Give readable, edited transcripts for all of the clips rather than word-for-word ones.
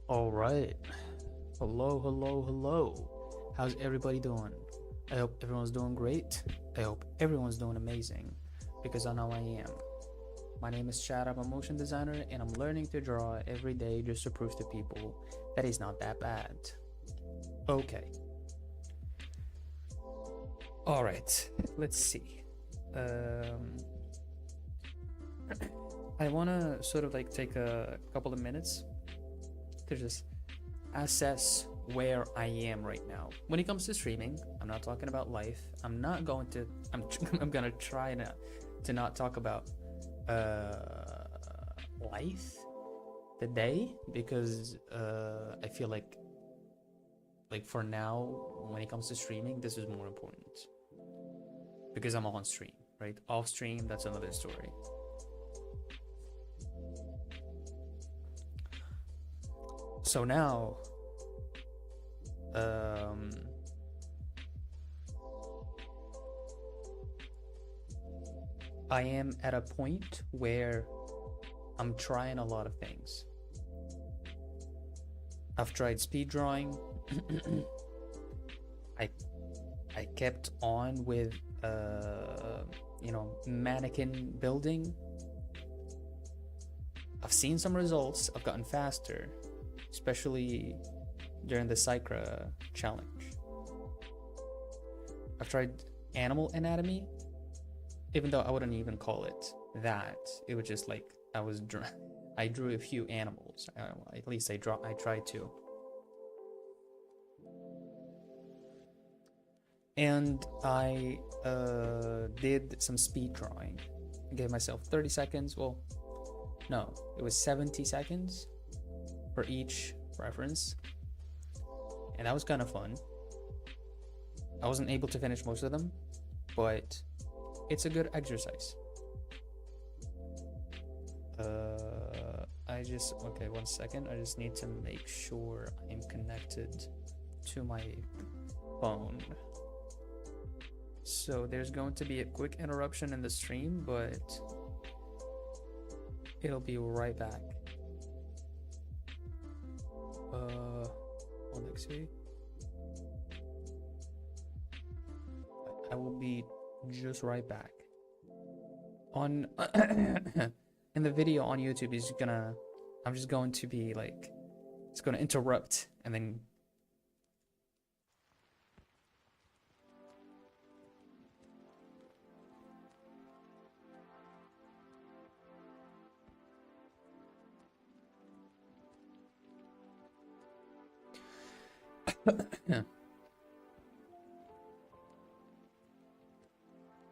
All right. Hello, hello, hello. How's everybody doing? I hope everyone's doing great. I hope everyone's doing amazing because I know I am. My name is Chad. I'm a motion designer and I'm learning to draw every day just to prove to people that it's not that bad. Okay. All right. Let's see. Um, I want to sort of like take a couple of minutes to just assess where I am right now. When it comes to streaming, I'm not talking about life. I'm not going to. I'm gonna try to not talk about life today because I feel like for now when it comes to streaming, this is more important because I'm on stream, right? Off stream, that's another story. So now, um, I am at a point where I'm trying a lot of things. I've tried speed drawing. I I kept on with mannequin building. I've seen some results. I've gotten faster, especially during the Psychra challenge. I've tried animal anatomy, even though I wouldn't even call it that. It was just like I drew a few animals. At least I tried to. And I did some speed drawing. I gave myself 30 seconds. Well, no, it was 70 seconds for each reference. And that was kind of fun. I wasn't able to finish most of them, but it's a good exercise. Okay, 1 second. I just need to make sure I'm connected to my phone. So there's going to be a quick interruption in the stream, but it'll be right back. Alexei. I will be just right back. On in the video on YouTube I'm just going to be like, it's gonna interrupt and then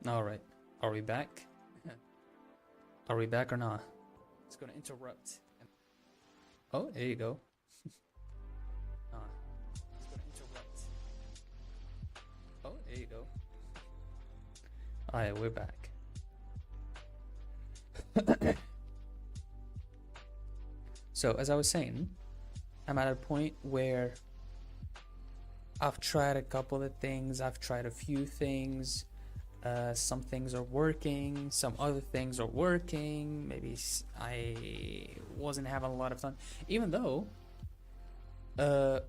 all right, are we back? Are we back or not? It's gonna interrupt. Oh, there you go. It's gonna interrupt. Oh, there you go. All right, we're back. So as I was saying, I'm at a point where I've tried a couple of things. I've tried a few things. Some things are working, some other things are working. Maybe I wasn't having a lot of fun, even though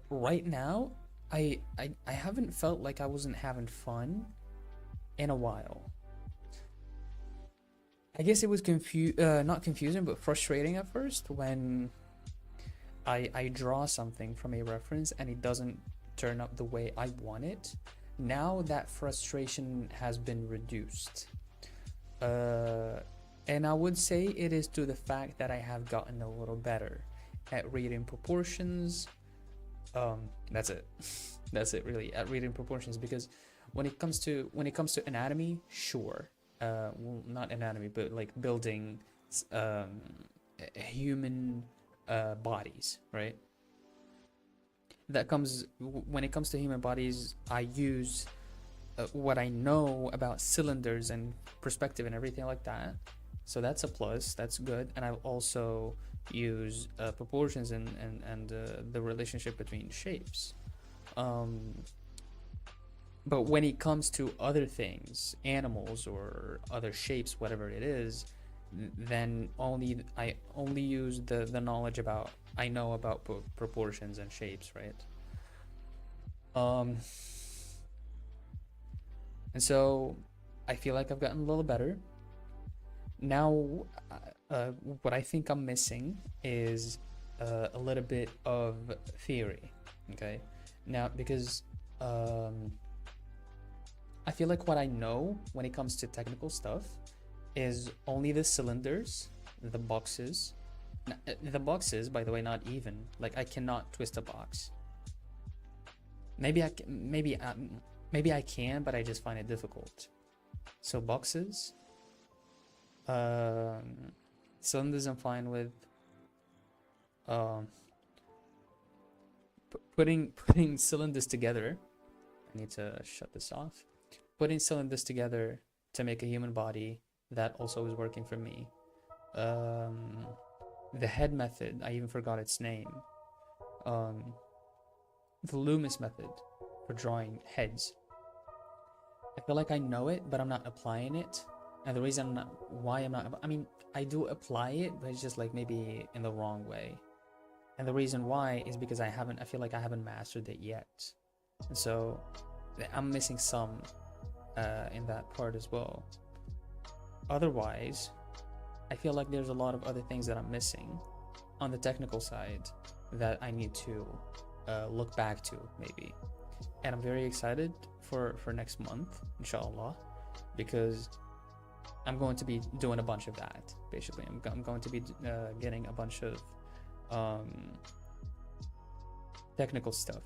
right now I haven't felt like I wasn't having fun in a while. I guess it was not confusing, but frustrating at first when I draw something from a reference and it doesn't turn up the way I want it. Now that frustration has been reduced. And I would say it is to the fact that I have gotten a little better at reading proportions. That's it. That's it really, at reading proportions, because when it comes to anatomy, sure. Well, not anatomy, but like building human bodies, right? When it comes to human bodies, I use what I know about cylinders and perspective and everything like that. So that's a plus, that's good. And I also use proportions and the relationship between shapes. But when it comes to other things, animals or other shapes, whatever it is, then I only use the knowledge about I know about proportions and shapes, right? And so I feel like I've gotten a little better. Now, what I think I'm missing is a little bit of theory. Okay, now because I feel like what I know when it comes to technical stuff is only the cylinders, the boxes. The boxes, by the way, not even. Like, I cannot twist a box. Maybe I can, but I just find it difficult. So boxes, cylinders, I'm fine with. Putting cylinders together. I need to shut this off. Putting cylinders together to make a human body, that also is working for me. The head method, I even forgot its name. The Loomis method for drawing heads. I feel like I know it, but I'm not applying it. And the reason why I'm not, I mean, I do apply it, but it's just like maybe in the wrong way. And the reason why is because I feel like I haven't mastered it yet. And so I'm missing some in that part as well. Otherwise, I feel like there's a lot of other things that I'm missing on the technical side that I need to look back to maybe. And I'm very excited for next month, inshallah, because I'm going to be doing a bunch of that. Basically, I'm going to be getting a bunch of technical stuff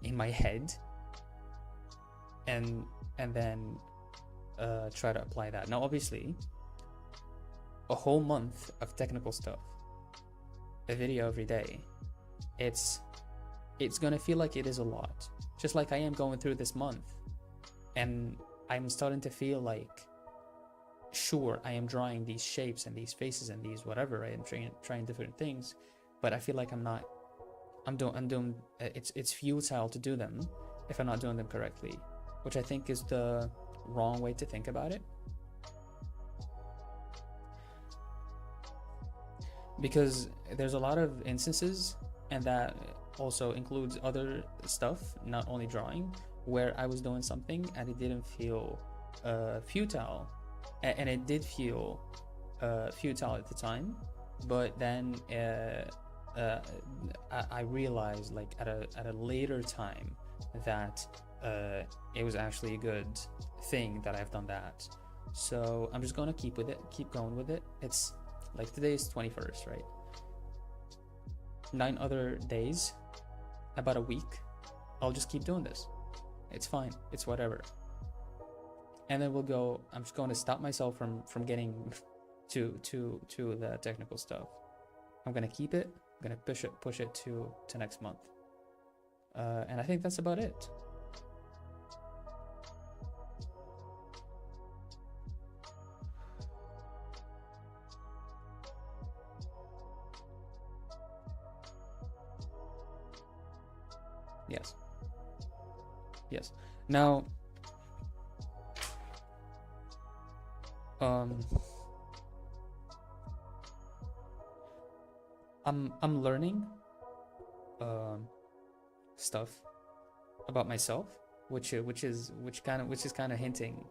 in my head, and then try to apply that. Now, obviously, a whole month of technical stuff, a video every day, it's gonna feel like it is a lot, just like I am going through this month. And I'm starting to feel like, sure, I am drawing these shapes and these faces and these whatever, right? I'm trying different things, but I feel like it's futile to do them if I'm not doing them correctly, which I think is the wrong way to think about it. Because there's a lot of instances, and that also includes other stuff, not only drawing, where I was doing something and it didn't feel futile, and it did feel futile at the time, but then I realized, like, at a later time, that it was actually a good thing that I've done that. So I'm just gonna keep going with it. It's like, today is 21st, right? 9 other days, about a week, I'll just keep doing this. It's fine, it's whatever. And then I'm just going to stop myself from getting to the technical stuff. I'm gonna keep it, I'm gonna push it to next month. And I think that's about it. Yes. Now, I'm learning stuff about myself, which is kind of hinting,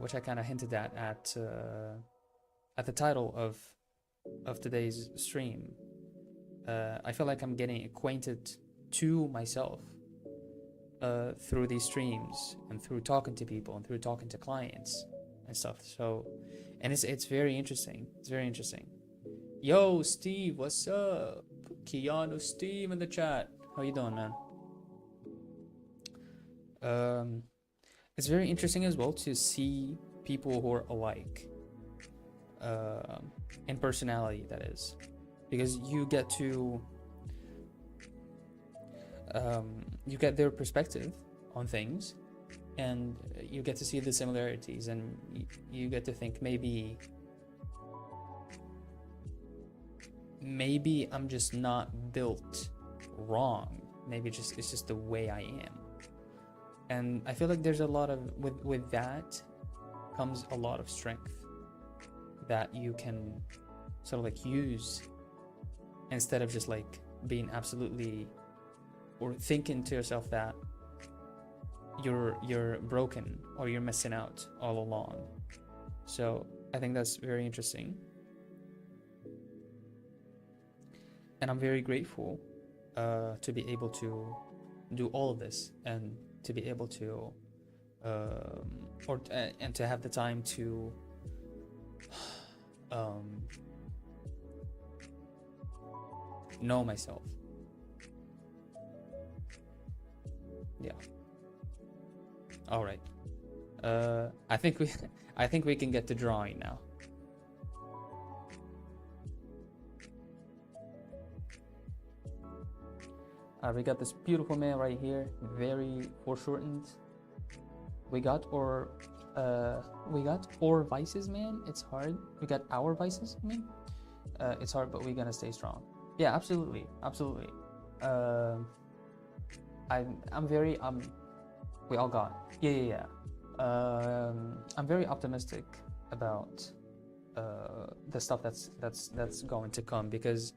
which I kind of hinted at the title of today's stream. I feel like I'm getting acquainted to myself through these streams and through talking to people and through talking to clients and stuff. So, and it's very interesting. It's very interesting. Yo, Steve, what's up? Keanu Steve in the chat. How you doing, man? It's very interesting as well to see people who are alike, in personality, that is, because you get to you get their perspective on things, and you get to see the similarities, and you get to think, maybe I'm just not built wrong. Maybe it's just the way I am. And I feel like there's a lot of, with that comes a lot of strength. that you can sort of like use instead of just like being absolutely, or thinking to yourself that you're broken or you're missing out all along. So I think that's very interesting, and I'm very grateful to be able to do all of this, and to be able to and to have the time to know myself. Yeah. All right. I think we I think we can get to drawing now. We got this beautiful man right here, very foreshortened. We got our vices, man. It's hard. We got our vices, I mean. It's hard, but we're gonna stay strong. Yeah, absolutely, absolutely. I'm very we all got. Yeah. I'm very optimistic about the stuff that's going to come, because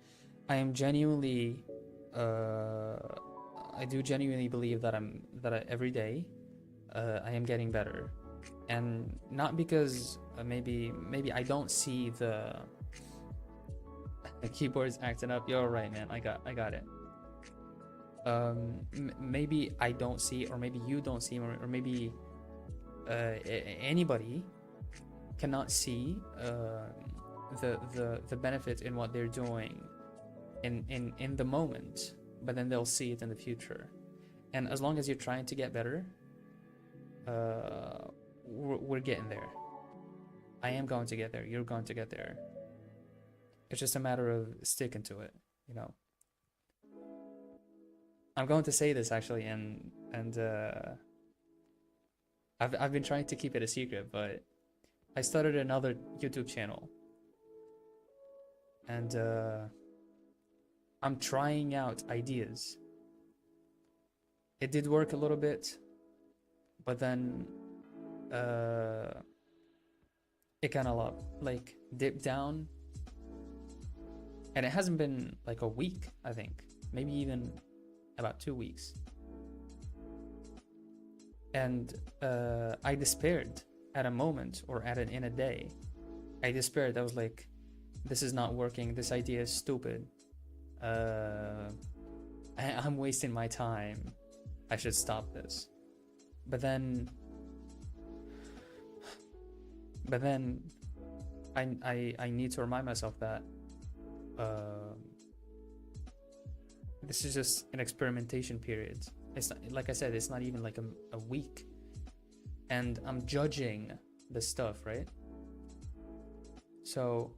I am genuinely I do genuinely believe that every day I am getting better, and not because maybe I don't see the keyboard's acting up. You're right, man. I got it. Maybe I don't see, or maybe you don't see, or maybe anybody cannot see the benefit in what they're doing in the moment, but then they'll see it in the future. And as long as you're trying to get better, we're getting there. I am going to get there. You're going to get there. It's just a matter of sticking to it, you know. I'm going to say this actually, and I've been trying to keep it a secret, but I started another YouTube channel, and I'm trying out ideas. It did work a little bit, but then it kind of like dipped down, and it hasn't been like a week, I think, maybe even about 2 weeks, and I despaired at a moment, or in a day. I despaired. I was like, this is not working, this idea is stupid, I'm wasting my time, I should stop this. But then I need to remind myself that this is just an experimentation period. It's not, like I said, it's not even like a week, and I'm judging the stuff, right? So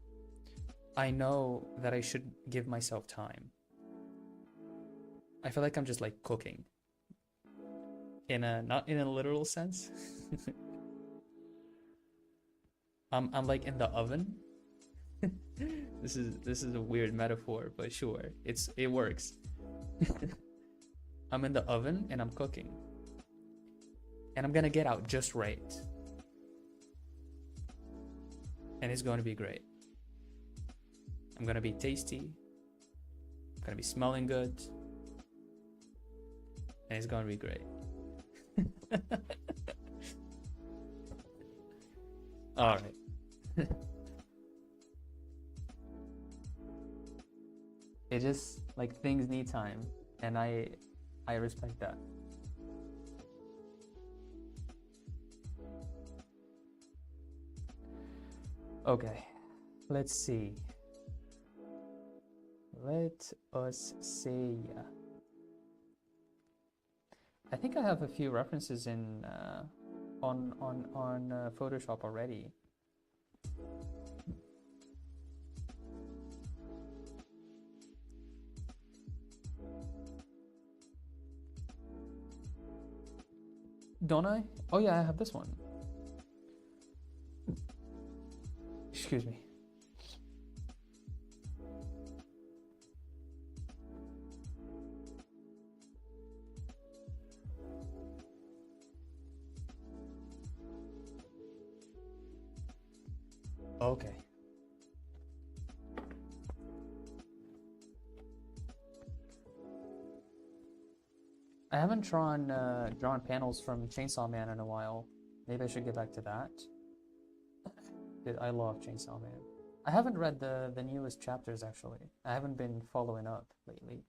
I know that I should give myself time. I feel like I'm just like cooking, not in a literal sense. I'm like in the oven. This is a weird metaphor, but sure, it works. I'm in the oven and I'm cooking, and I'm gonna get out just right, and it's going to be great. I'm gonna be tasty, I'm gonna be smelling good, and it's gonna be great. All right. It just like things need time, and I respect that. Okay, let's see. Let us see. I think I have a few references in on Photoshop already. Don't I? Oh yeah, I have this one. Excuse me. Okay, haven't drawn panels from Chainsaw Man in a while. Maybe I should get back to that. Dude, I love Chainsaw Man. I haven't read the newest chapters actually. I haven't been following up lately.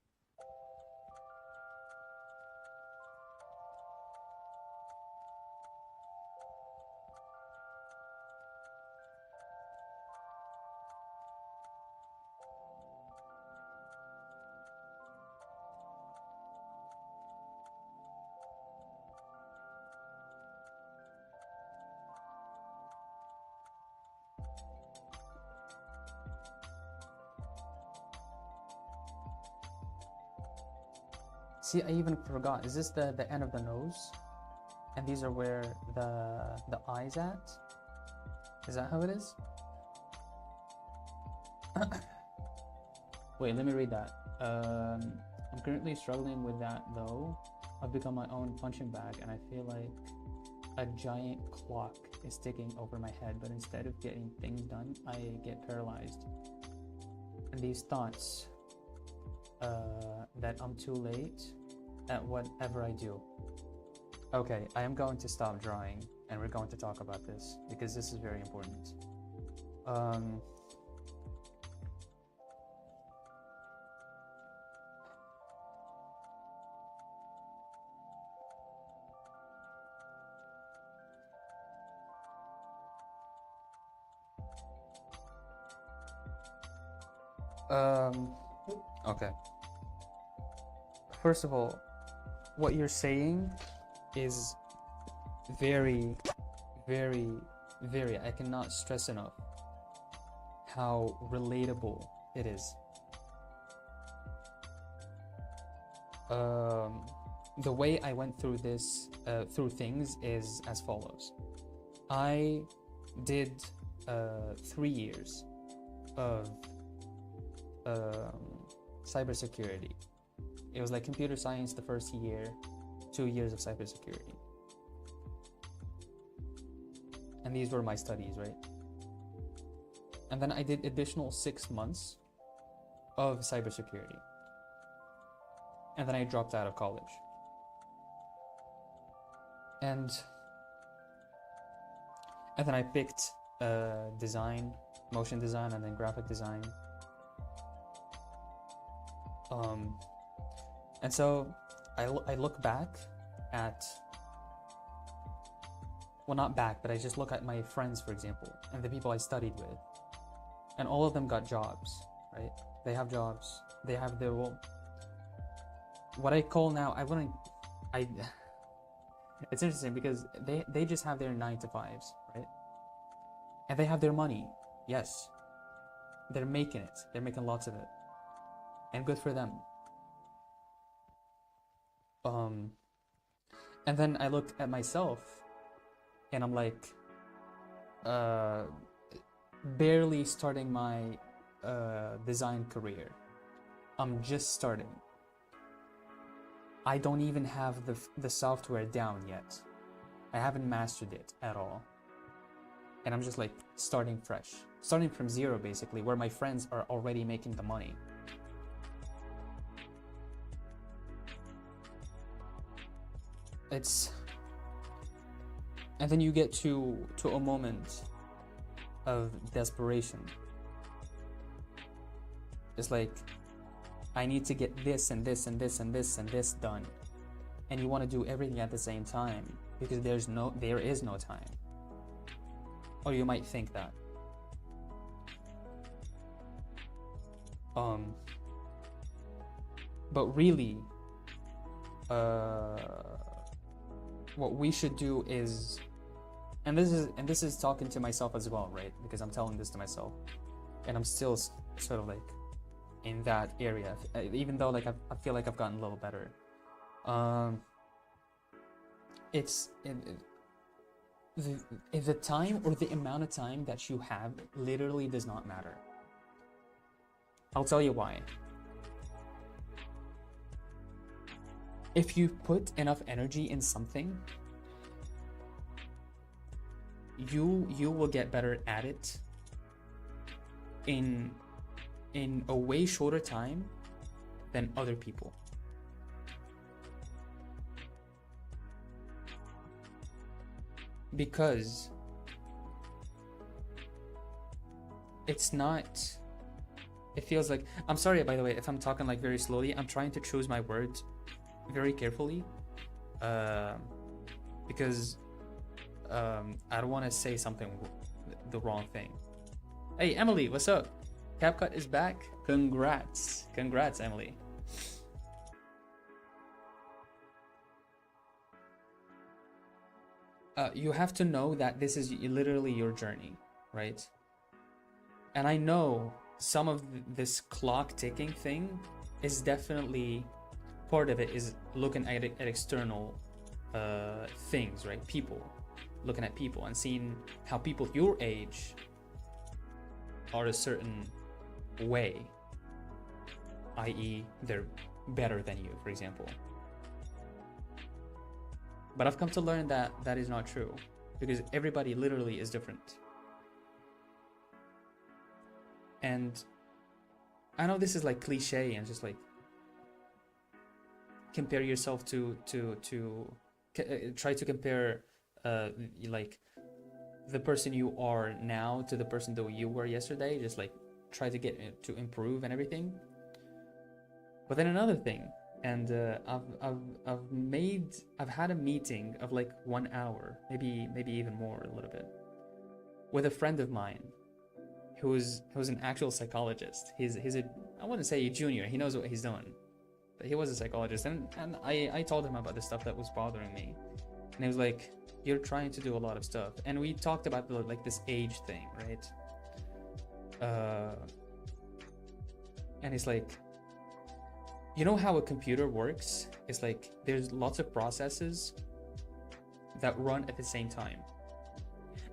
See, I even forgot. Is this the end of the nose? And these are where the eye's at? Is that how it is? Wait, let me read that. I'm currently struggling with that though. I've become my own punching bag and I feel like a giant clock is ticking over my head, but instead of getting things done, I get paralyzed. And these thoughts that I'm too late at whatever I do. Okay, I am going to stop drawing and we're going to talk about this because this is very important. Okay. First of all, what you're saying is very, I cannot stress enough how relatable it is. The way I went through this, through things is as follows. I did 3 years of cybersecurity. It was like computer science the first year, 2 years of cybersecurity. And these were my studies, right? And then I did additional 6 months of cybersecurity. And then I dropped out of college. And then I picked design, motion design, and then graphic design. And so I look back at, well, not back, but I just look at my friends, for example, and the people I studied with, and all of them got jobs, right? They have jobs, they have their, well, what I call now, it's interesting because they just have their 9 to 5s, right? And they have their money, yes. They're making it, they're making lots of it. And good for them. And then I look at myself and I'm like, barely starting my design career. I'm just starting. I don't even have the software down yet. I haven't mastered it at all. And I'm just like starting fresh. Starting from zero basically, where my friends are already making the money. And then you get to a moment of desperation. It's like, I need to get this and this and this and this and this done. And you want to do everything at the same time because there is no time. Or you might think that. But really, what we should do is, and this is talking to myself as well, right? Because I'm telling this to myself, and I'm still sort of like in that area, even though like I feel like I've gotten a little better. The time or the amount of time that you have literally does not matter. I'll tell you why. If you put enough energy in something, you will get better at it in a way shorter time than other people. because it's not, it feels like, I'm sorry by the way if I'm talking like very slowly. I'm trying to choose my words very carefully, because I don't want to say something, the wrong thing. Hey Emily, what's up? CapCut is back. Congrats, Emily. You have to know that this is literally your journey, right? And I know some of this clock ticking thing is definitely, part of it is looking at external things, right? People, looking at people and seeing how people your age are a certain way, i.e. they're better than you, for example. But I've come to learn that that is not true, because everybody literally is different. And I know this is like cliche and just like compare yourself to try to compare like the person you are now to the person that you were yesterday, just like try to get to improve and everything. But then another thing, and I've had a meeting of like 1 hour, maybe even more, a little bit, with a friend of mine who's an actual psychologist. He's a, I wouldn't say a junior, he knows what he's doing, but he was a psychologist. And I told him about the stuff that was bothering me, and he was like, you're trying to do a lot of stuff. And we talked about like this age thing, right? And it's like, you know how a computer works? It's like there's lots of processes that run at the same time.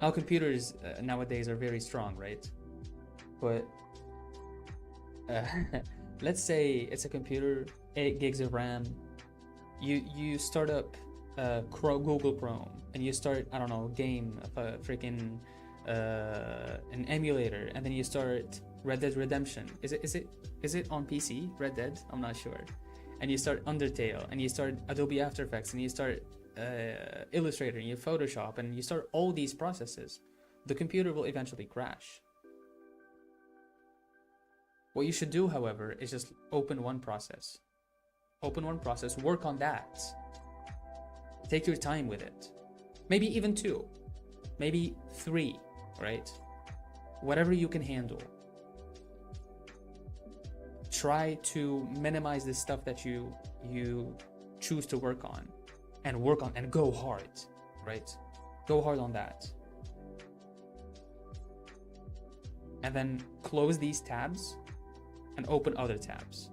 Now computers nowadays are very strong, right? But let's say it's a computer, 8 gigs of RAM. You start up Google Chrome, and you start, I don't know, game of a freaking an emulator, and then you start Red Dead Redemption. Is it on PC? Red Dead? I'm not sure. And you start Undertale, and you start Adobe After Effects, and you start Illustrator, and you Photoshop, and you start all these processes. The computer will eventually crash. What you should do, however, is just open one process. Open one process, work on that. Take your time with it. Maybe even 2, maybe 3, right? Whatever you can handle. Try to minimize the stuff that you choose to work on, and go hard, right? Go hard on that. And then close these tabs and open other tabs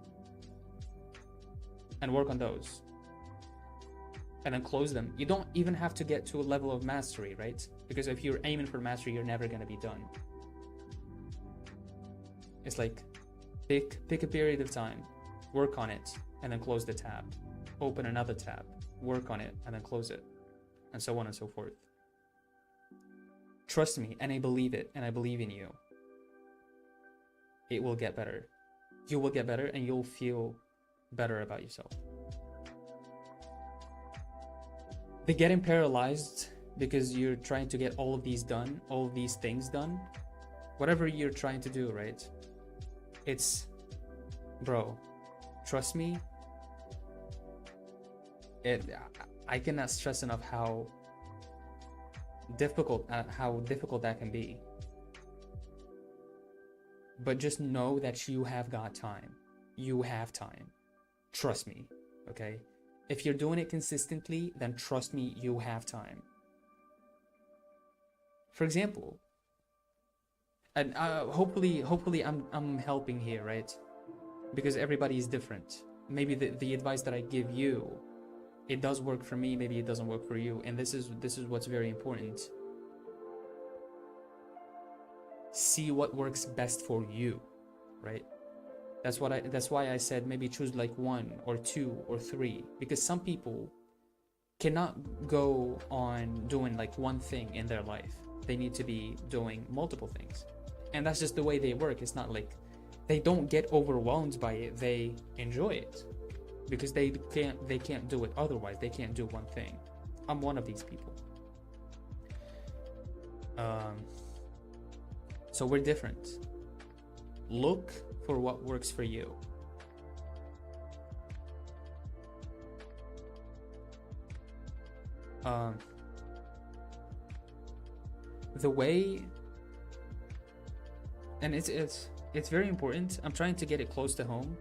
and work on those. And then close them. You don't even have to get to a level of mastery, right? Because if you're aiming for mastery, you're never gonna be done. It's like, pick a period of time, work on it, and then close the tab. Open another tab, work on it, and then close it, and so on and so forth. Trust me, and I believe it, and I believe in you. It will get better. You will get better, and you'll feel better about yourself. The getting paralyzed because you're trying to get all of these done, all of these things done, whatever you're trying to do, right? It's, bro, trust me, I cannot stress enough how difficult that can be. But just know that you have got time. You have time. Trust me, okay? If you're doing it consistently, then trust me, you have time. For example, and hopefully I'm helping here, right? Because everybody is different. Maybe the advice that I give you, it does work for me, maybe it doesn't work for you, and this is what's very important. See what works best for you, right? That's why I said maybe choose like 1 or 2 or 3, because some people cannot go on doing like one thing in their life. They need to be doing multiple things. And that's just the way they work. It's not like they don't get overwhelmed by it, they enjoy it. Because they can't do it otherwise. They can't do one thing. I'm one of these people. Um, so we're different. Look for what works for you. The way, and it's very important. I'm trying to get it close to home.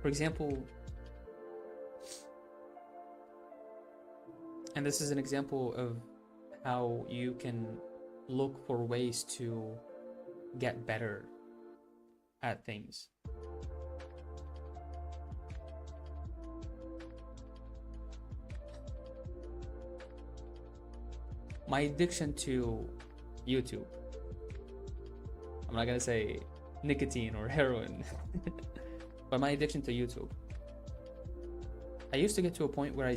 For example, and this is an example of how you can look for ways to get better at things. My addiction to YouTube. I'm not gonna say nicotine or heroin, but my addiction to YouTube. I used to get to a point where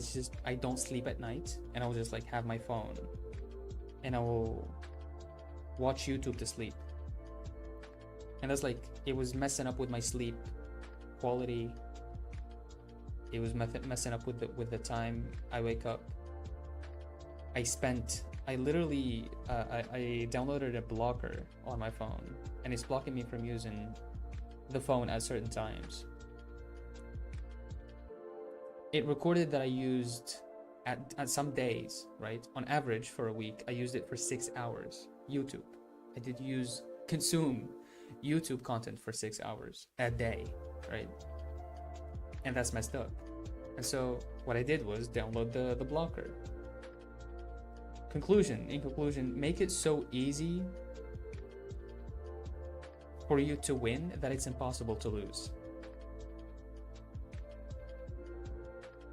I don't sleep at night, and I will just like have my phone and I will watch YouTube to sleep. And that's like, it was messing up with my sleep quality. It was messing up with the time I wake up. I literally I downloaded a blocker on my phone, and it's blocking me from using the phone at certain times. It recorded that I used at some days, right? On average for a week, I used it for 6 hours. YouTube. I did consume YouTube content for 6 hours a day, right? And that's messed up. And so what I did was download the blocker. In conclusion, make it so easy for you to win that it's impossible to lose.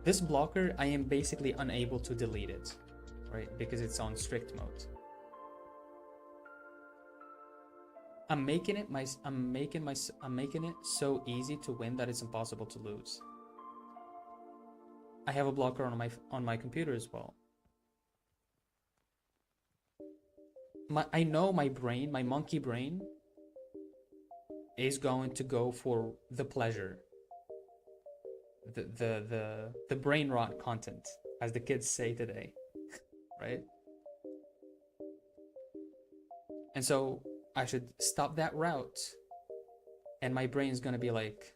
This blocker, I am basically unable to delete it, right? Because it's on strict mode. I'm making it so easy to win that it's impossible to lose. I have a blocker on my computer as well. I know my brain, my monkey brain, is going to go for the pleasure, the brain rot content, as the kids say today, right? And so I should stop that route, and my brain's gonna be like,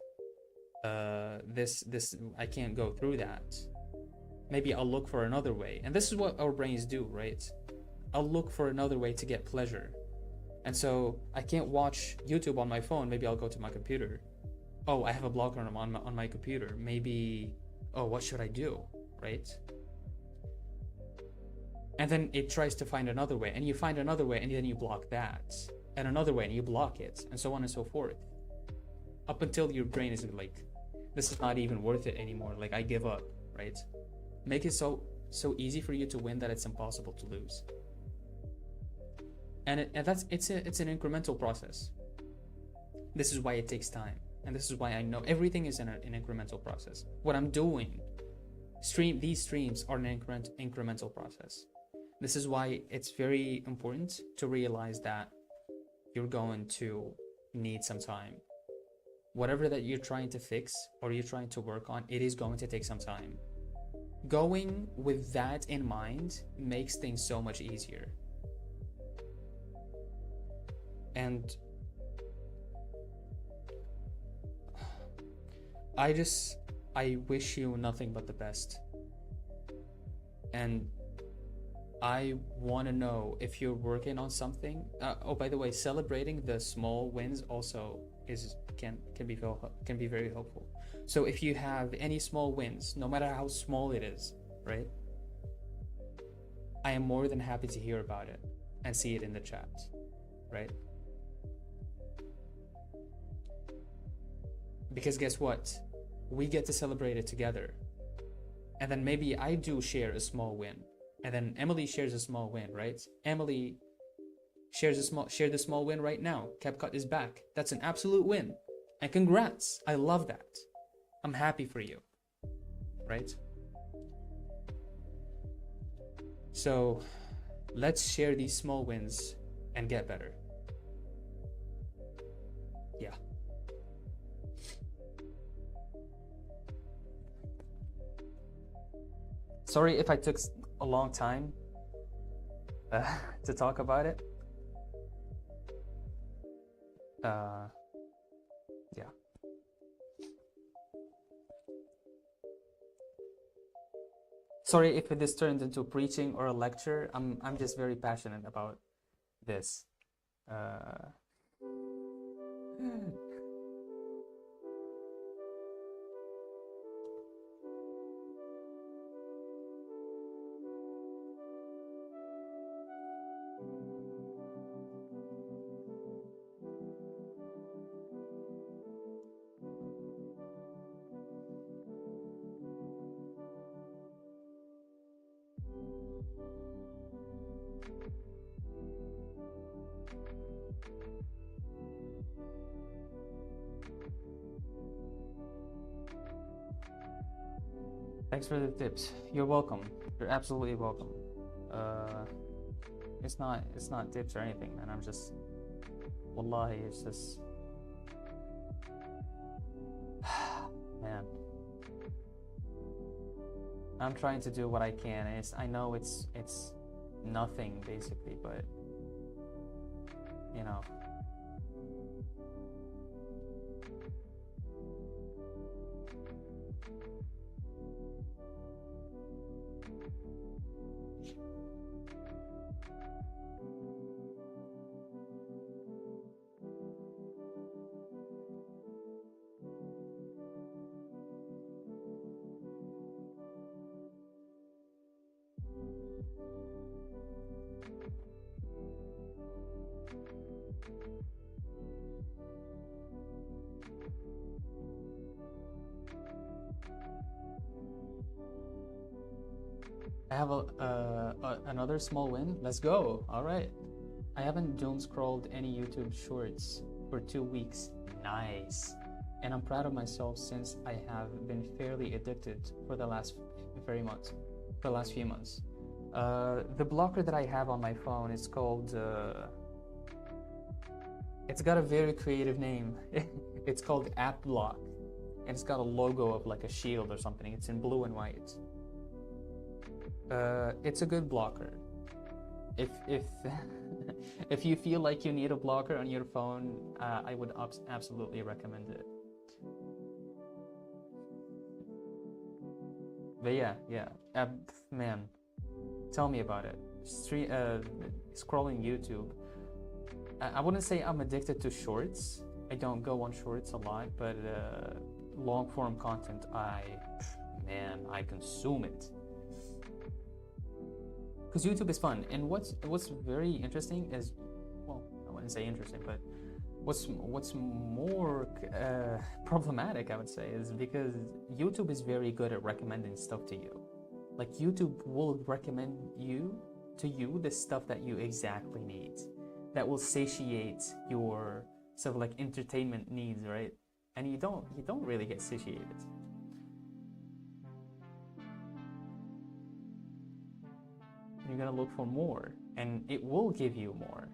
this I can't go through that. Maybe I'll look for another way. And this is what our brains do, right? I'll look for another way to get pleasure. And so I can't watch YouTube on my phone. Maybe I'll go to my computer. Oh, I have a blocker on my computer. Maybe, oh, what should I do, right? And then it tries to find another way, and you find another way, and then you block that, and another way, and you block it, and so on and so forth. Up until your brain is like, this is not even worth it anymore. Like, I give up, right? Make it so easy for you to win that it's impossible to lose. And it's an incremental process. This is why it takes time, and this is why I know everything is an incremental process. What I'm doing, these streams are an incremental process. This is why it's very important to realize that you're going to need some time. Whatever that you're trying to fix or you're trying to work on, it is going to take some time. Going with that in mind makes things so much easier. And I wish you nothing but the best. And I want to know if you're working on something. Oh, by the way, celebrating the small wins also can be very helpful. So if you have any small wins, no matter how small it is, right? I am more than happy to hear about it and see it in the chat, right? Because guess what? We get to celebrate it together. And then maybe I do share a small win. And then Emily shares a small win, right? Emily shared the small win right now. CapCut is back. That's an absolute win. And congrats. I love that. I'm happy for you. Right? So let's share these small wins and get better. Yeah. Sorry if I took a long time to talk about it. Yeah. Sorry if this turned into preaching or a lecture. I'm just very passionate about this. Thanks for the tips. You're welcome. You're absolutely welcome. It's not tips or anything, man. I'm just, wallahi, it's just, man. I'm trying to do what I can. I know it's nothing basically, but you know. I have another small win. Let's go. All right. I haven't doom scrolled any YouTube shorts for 2 weeks. Nice. And I'm proud of myself since I have been fairly addicted for the last few months. The blocker that I have on my phone is called, it's got a very creative name. It's called App Block. And it's got a logo of like a shield or something. It's in blue and white. It's a good blocker. If if you feel like you need a blocker on your phone, I would absolutely recommend it. But yeah, man, tell me about it. Scrolling YouTube. I wouldn't say I'm addicted to shorts. I don't go on shorts a lot, but long form content, I consume it. Because YouTube is fun, and what's very interesting is, well, I wouldn't say interesting, but what's more problematic, I would say, is because YouTube is very good at recommending stuff to you. Like YouTube will recommend to you the stuff that you exactly need, that will satiate your sort of like entertainment needs, right? And you don't really get satiated. You're gonna look for more, and it will give you more.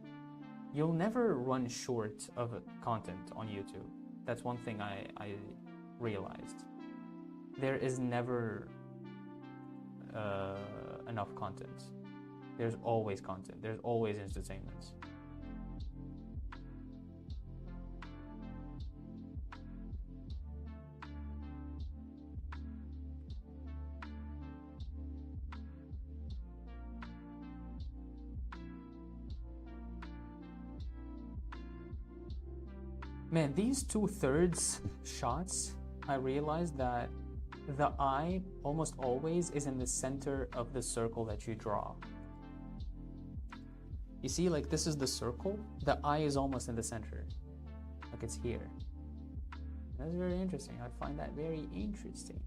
You'll never run short of content on YouTube. That's one thing I realized. There is never enough content. There's always content. There's always entertainment. Man, these 2/3 shots, I realized that the eye almost always is in the center of the circle that you draw. You see, like this is the circle, the eye is almost in the center. Like it's here. That's very interesting. I find that very interesting.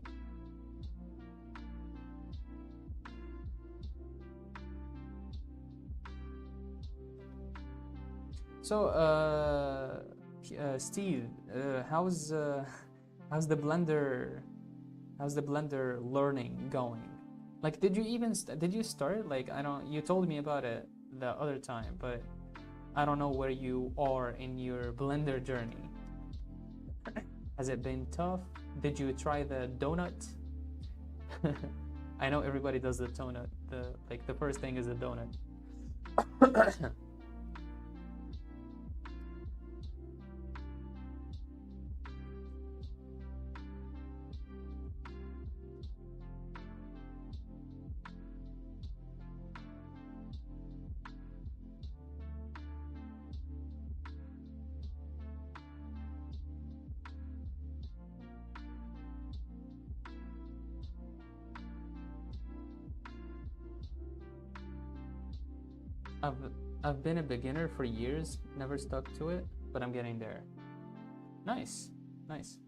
So, Steve, how's the Blender learning going? Like, did you start? Like, you told me about it the other time, but I don't know where you are in your Blender journey. Has it been tough? Did you try the donut? I know everybody does the donut. The first thing is a donut. I've I've been a beginner for years, never stuck to it, but I'm getting there. Nice, nice.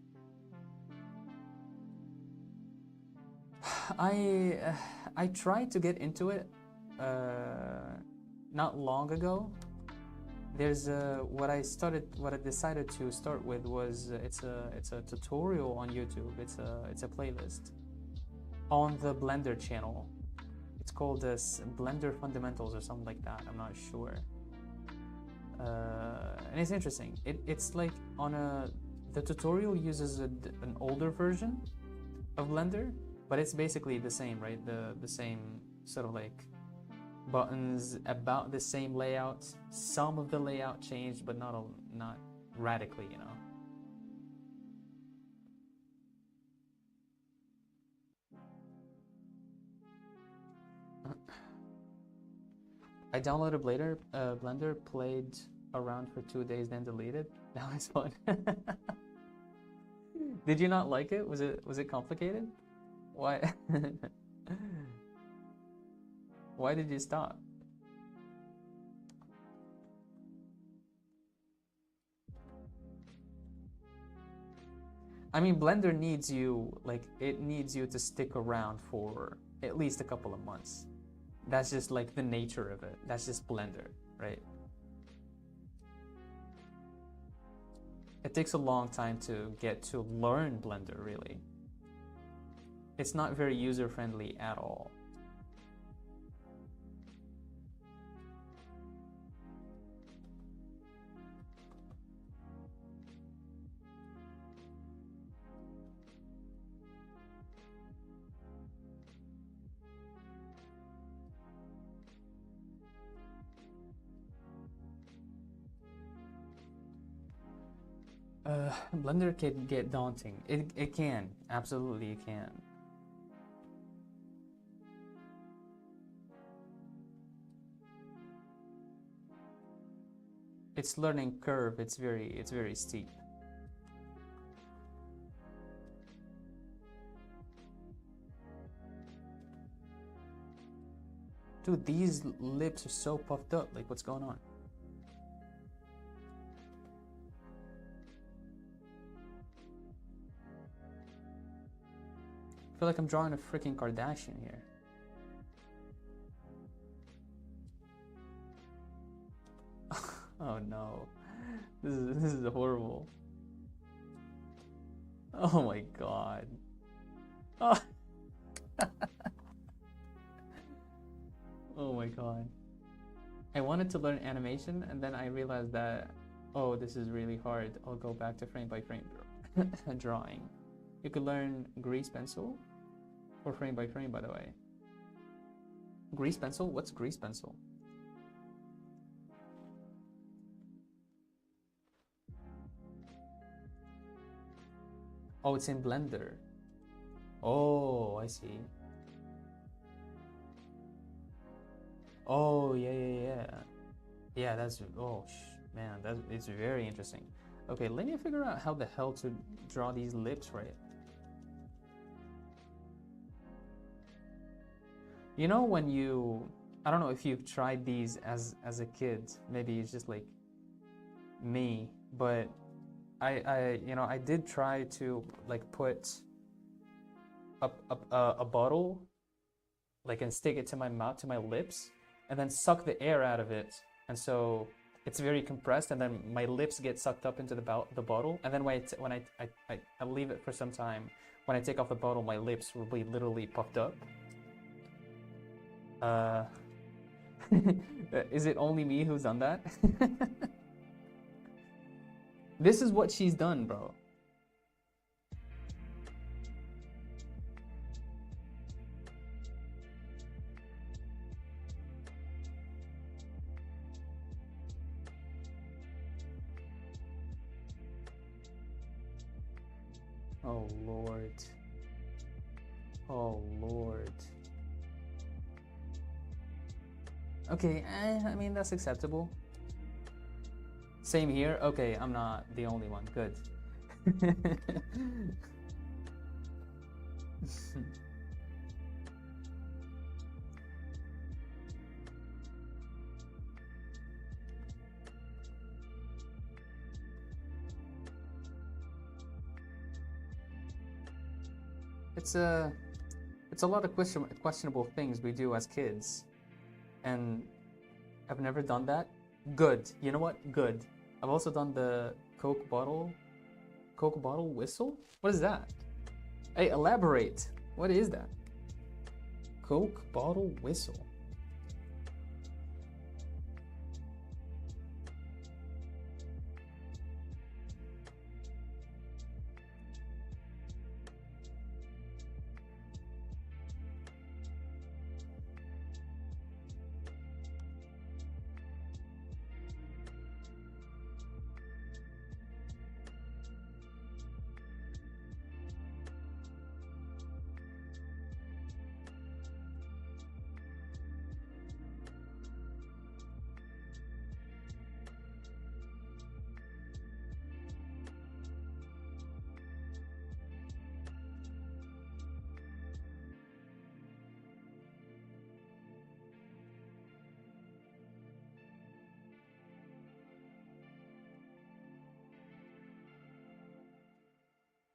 I tried to get into it not long ago. There's what I decided to start with was it's a tutorial on YouTube. It's a playlist on the Blender channel. It's called Blender Fundamentals or something like that. I'm not sure. And it's interesting. It's like the tutorial uses an older version of Blender, but it's basically the same, right? The same sort of like buttons, about the same layout. Some of the layout changed, but not radically, you know. I downloaded Blender, played around for 2 days, then deleted. That was fun. Did you not like it? Was it complicated? Why? Why did you stop? I mean, Blender needs you, like, it needs you to stick around for at least a couple of months. That's just like the nature of it. That's just Blender, right? It takes a long time to get to learn Blender, really. It's not very user-friendly at all. Blender can get daunting. It can. Absolutely, it can. Its learning curve, it's very steep. Dude, these lips are so puffed up. Like, what's going on? I feel like I'm drawing a freaking Kardashian here. Oh no. This is horrible. Oh my god. Oh. Oh my god. I wanted to learn animation and then I realized that, oh, this is really hard. I'll go back to frame by frame drawing. You could learn grease pencil or frame by frame, by the way. Grease pencil? What's grease pencil? Oh, it's in Blender. Oh, I see. Oh, yeah. Yeah, that's, oh, man, it's very interesting. Okay, let me figure out how the hell to draw these lips right. You know when I don't know if you've tried these as a kid, maybe it's just like me, but I did try to like put a bottle like and stick it to my mouth, to my lips, and then suck the air out of it, and so it's very compressed, and then my lips get sucked up into the bottle, and then when I leave it for some time, when I take off the bottle, my lips will be literally puffed up. Is it only me who's done that? This is what she's done, bro. Oh Lord. Oh Lord. Okay, I mean, that's acceptable. Same here. Okay, I'm not the only one. Good. It's a lot of questionable things we do as kids, and I've never done that. Good. You know what? Good. I've also done the Coke bottle whistle. What is that? Hey, elaborate. What is that? Coke bottle whistle.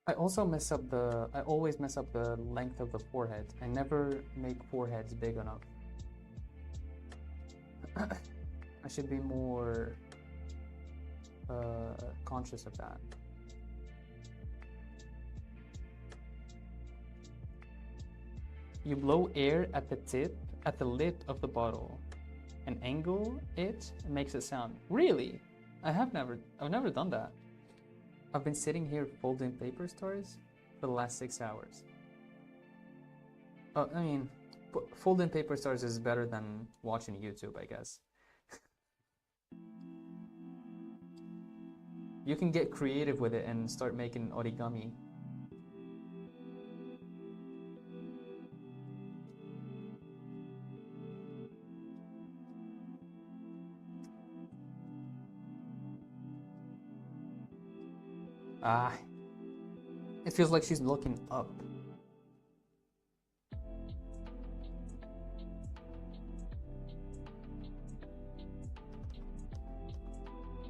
I always mess up the length of the forehead. I never make foreheads big enough. I should be more conscious of that. You blow air at the lip of the bottle, and angle it makes it sound. Really? I've never done that. I've been sitting here folding paper stars for the last 6 hours. I mean, folding paper stars is better than watching YouTube, I guess. You can get creative with it and start making origami. Ah, it feels like she's looking up.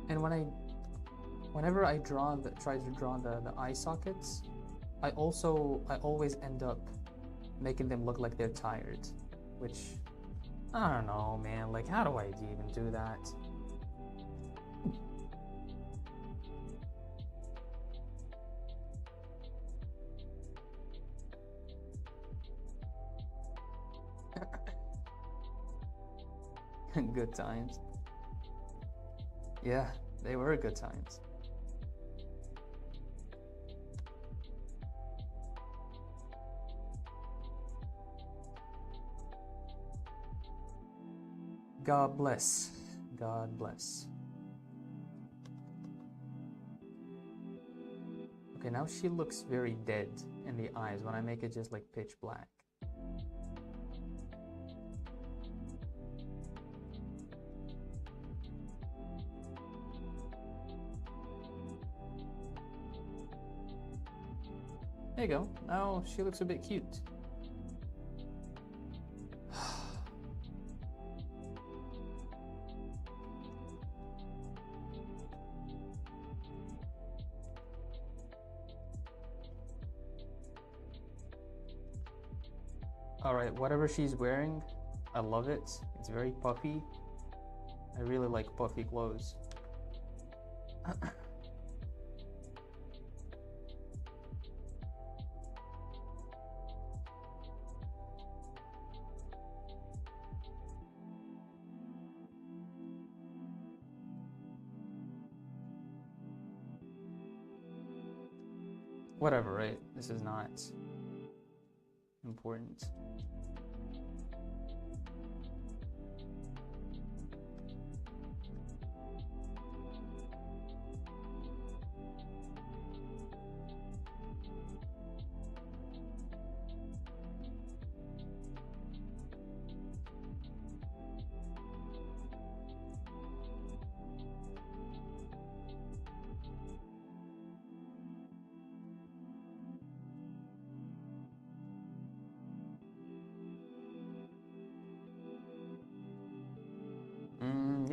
And whenever I try to draw the eye sockets, I always end up making them look like they're tired, which I don't know, man. Like, how do I even do that? Good times. Yeah, they were good times. God bless. God bless. Okay, now she looks very dead in the eyes when I make it just like pitch black. There you go. Now she looks a bit cute. Alright, whatever she's wearing, I love it. It's very puffy. I really like puffy clothes. Whatever, right? This is not important.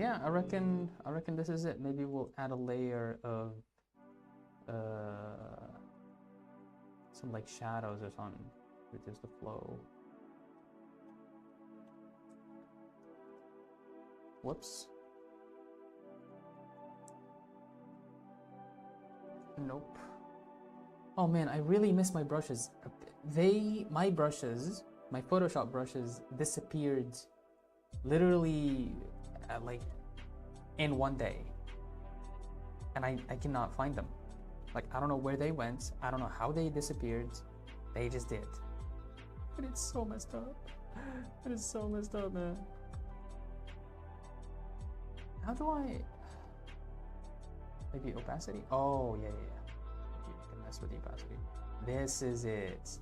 yeah, I reckon this is it. Maybe we'll add a layer of some like shadows or something, reduce the flow. Whoops. Nope. Oh man, I really miss my brushes. My brushes, my Photoshop brushes disappeared literally like in one day. And I cannot find them. Like, I don't know where they went. I don't know how they disappeared. They just did. But it's so messed up. It is so messed up, man. How do I... Maybe opacity? Oh, yeah. Maybe I can mess with the opacity. This is it.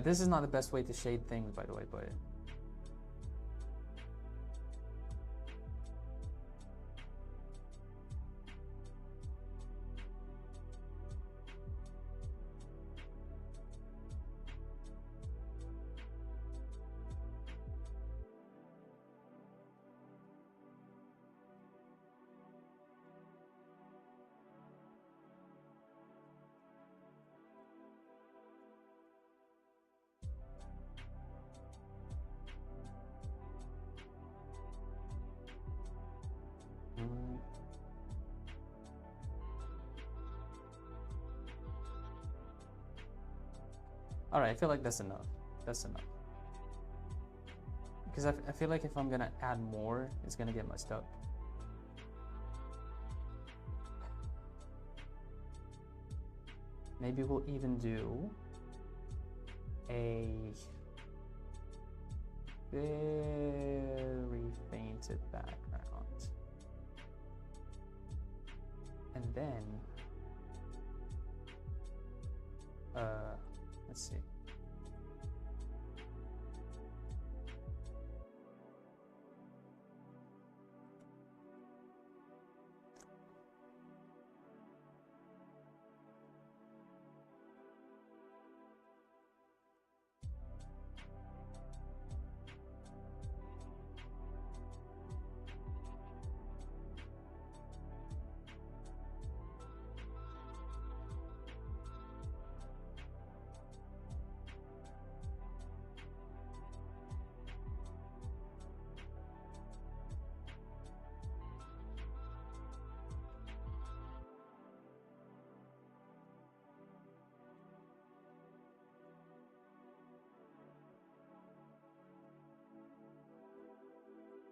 This is not the best way to shade things, by the way, but... All right, I feel like that's enough. That's enough. Because I feel like if I'm gonna add more, it's gonna get messed up. Maybe we'll even do a very fainted background. And then, let's see.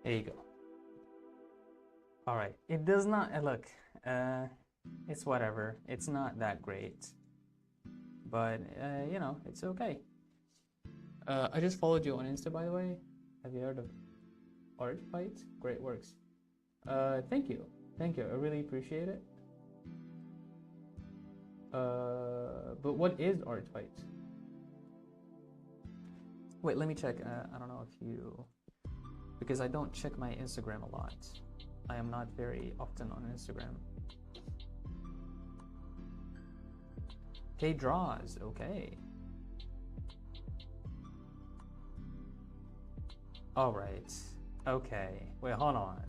There you go. All right, it does not look. It's whatever. It's not that great, but you know, it's okay. I just followed you on Insta, by the way. Have you heard of Art Fight? Great works. Thank you. I really appreciate it. But what is Art Fight? Wait, let me check. I don't know if you, because I don't check my Instagram a lot. I am not very often on Instagram. K-Draws, okay. All right, okay. Wait, hold on.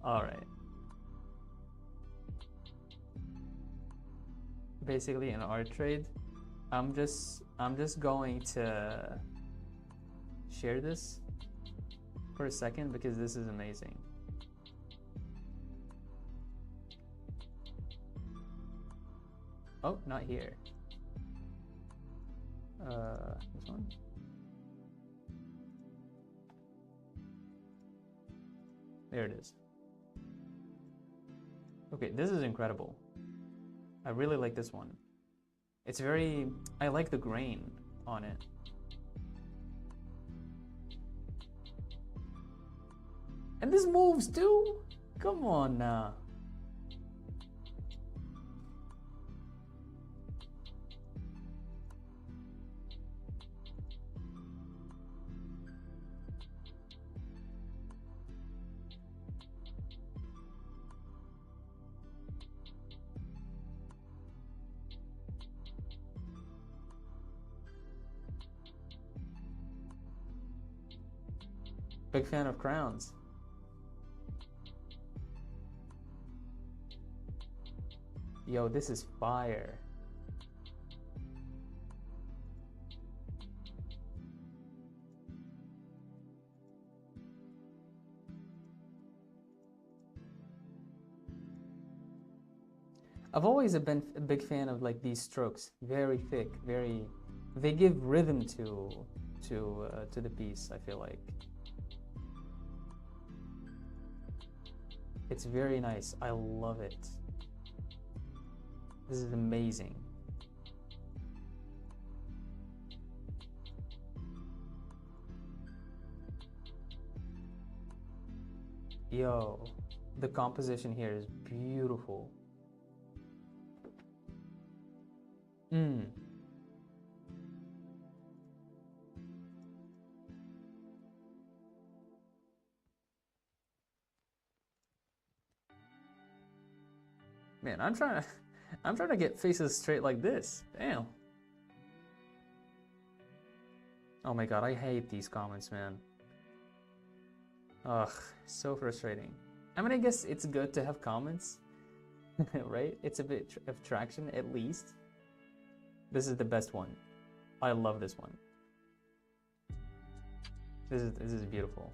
All right. Basically an art trade. I'm just going to share this for a second because this is amazing. Oh, not here. This one. There it is. Okay, this is incredible. I really like this one. It's very, I like the grain on it. And this moves too? Come on now. Big fan of crowns. Yo, this is fire. I've always been a big fan of like these strokes, very thick, very. They give rhythm to the piece. I feel like it's very nice. I love it. This is amazing. Yo, the composition here is beautiful. Man, I'm trying to get faces straight like this. Damn. Oh my god, I hate these comments, man. Ugh, so frustrating. I mean, I guess it's good to have comments, right? It's a bit of traction at least. This is the best one. I love this one. This is beautiful.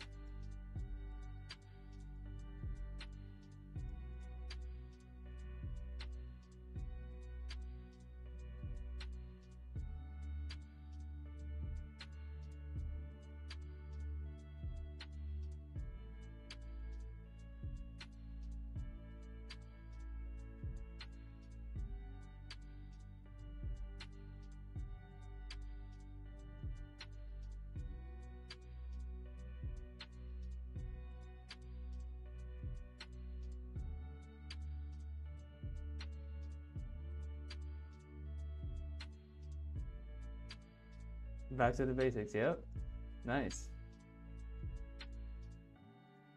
Back to the basics, yep. Nice.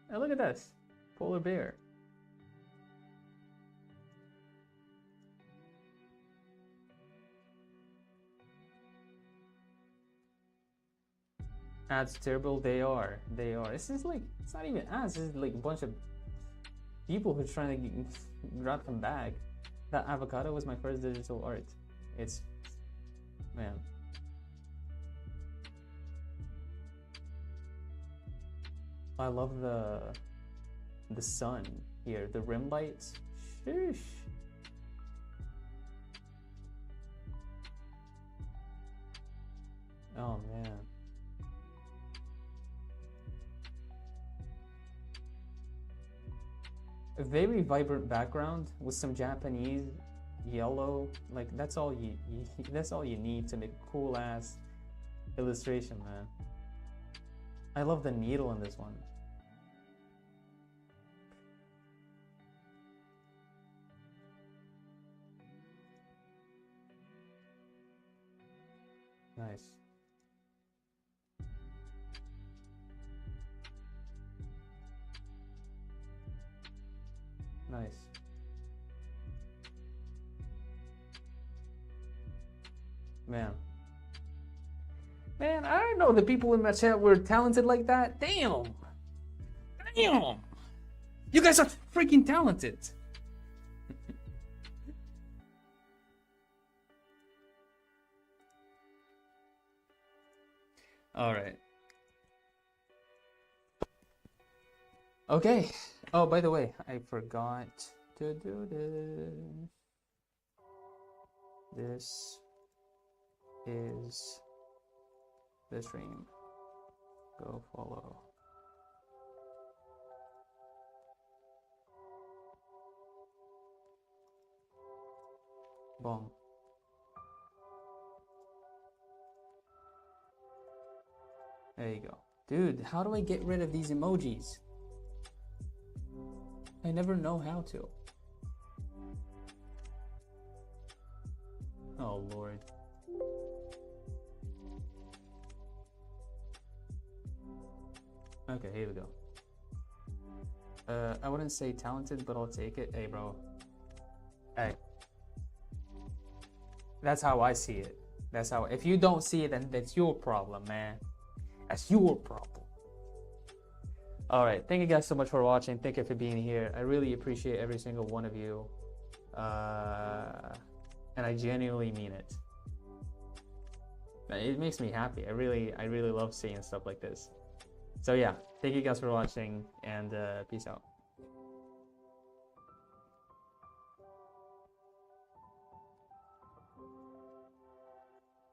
Hey, look at this. Polar bear. Ads terrible, they are. They are. This is like, it's not even ads, this is like a bunch of people who are trying to grab some bag. That avocado was my first digital art. It's, man. I love the sun here, the rim lights. Sheesh. Oh man. A very vibrant background with some Japanese yellow, like that's all you need to make a cool ass illustration, man. I love the needle in this one. Nice. Nice. Man. Man, I don't know the people in my chat were talented like that. Damn. Damn. You guys are freaking talented. All right. Okay. Oh, by the way, I forgot to do this. This is the stream. Go follow. Boom. There you go. Dude, how do I get rid of these emojis? I never know how to. Oh, Lord. Okay, here we go. I wouldn't say talented, but I'll take it. Hey, bro. Hey. That's how I see it. That's how. If you don't see it, then that's your problem, man. That's your problem. All right, thank you guys so much for watching. Thank you for being here. I really appreciate every single one of you, and I genuinely mean it. It makes me happy. I really love seeing stuff like this. So yeah, thank you guys for watching, and peace out.